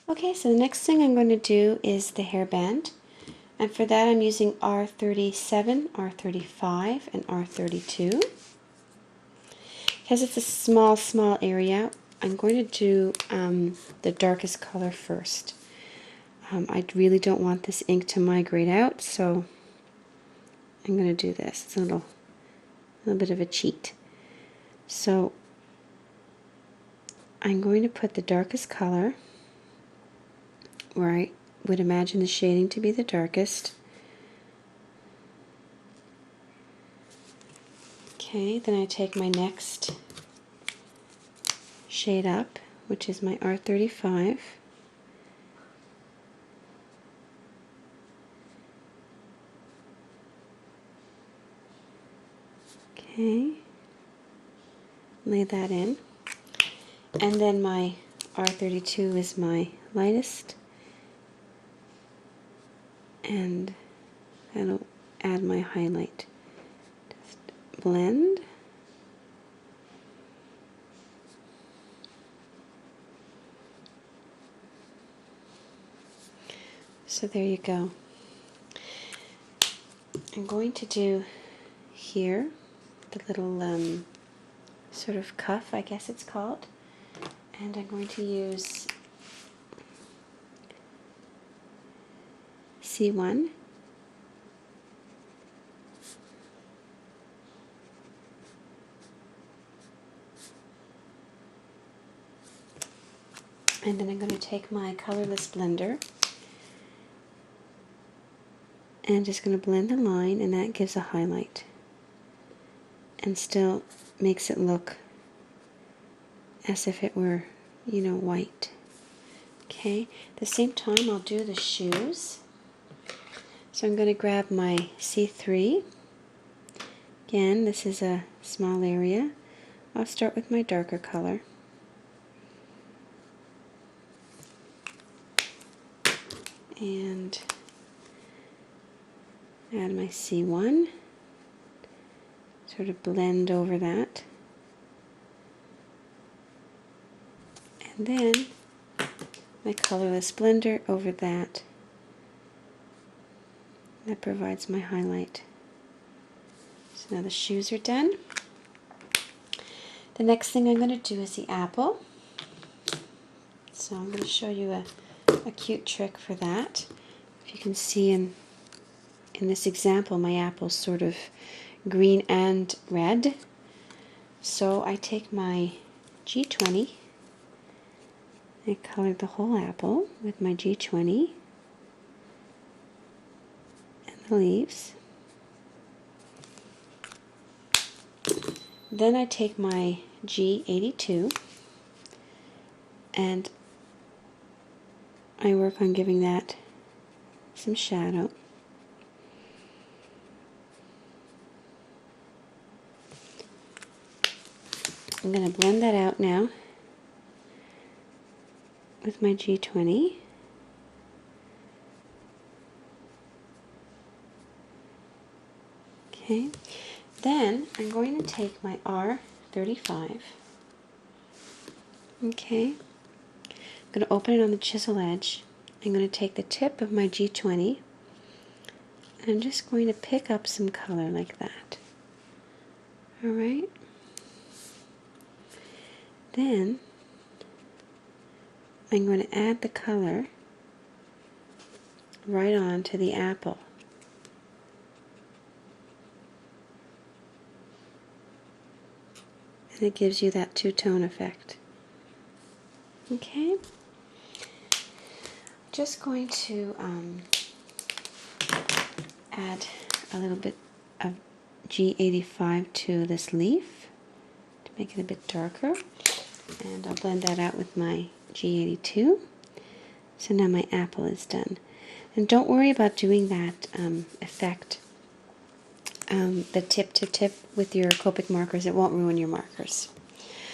Okay, so the next thing I'm going to do is the hairband. And for that I'm using R37, R35, and R32. Because it's a small area, I'm going to do the darkest color first. I really don't want this ink to migrate out, so I'm going to do this. It's a little bit of a cheat. So I'm going to put the darkest color where I would imagine the shading to be the darkest. Okay, then I take my next shade up, which is my R35. Okay, lay that in. And then my R32 is my lightest, and that'll add my highlight. Just blend. So there you go. I'm going to do here the little sort of cuff, I guess it's called, and I'm going to use C1. And then I'm going to take my colorless blender and just going to blend the line, and that gives a highlight and still makes it look as if it were, you know, white. Okay, at the same time I'll do the shoes. So I'm going to grab my C3. Again, this is a small area. I'll start with my darker color. And add my C1. Sort of blend over that. And then my colorless blender over that. That provides my highlight. So now the shoes are done. The next thing I'm going to do is the apple. So I'm going to show you a cute trick for that. If you can see in this example, my apple's sort of green and red. So I take my G20, I color the whole apple with my G20 and the leaves. Then I take my G82 and I work on giving that some shadow. I'm going to blend that out now with my G20. Okay, then I'm going to take my R35. Okay, I'm going to open it on the chisel edge. I'm going to take the tip of my G20 and I'm just going to pick up some color like that. Alright. Then I'm going to add the color right on to the apple. And it gives you that two-tone effect. Okay. Just going to add a little bit of G85 to this leaf to make it a bit darker. And I'll blend that out with my G82. So now my apple is done. And don't worry about doing that effect, the tip to tip with your Copic markers. It won't ruin your markers.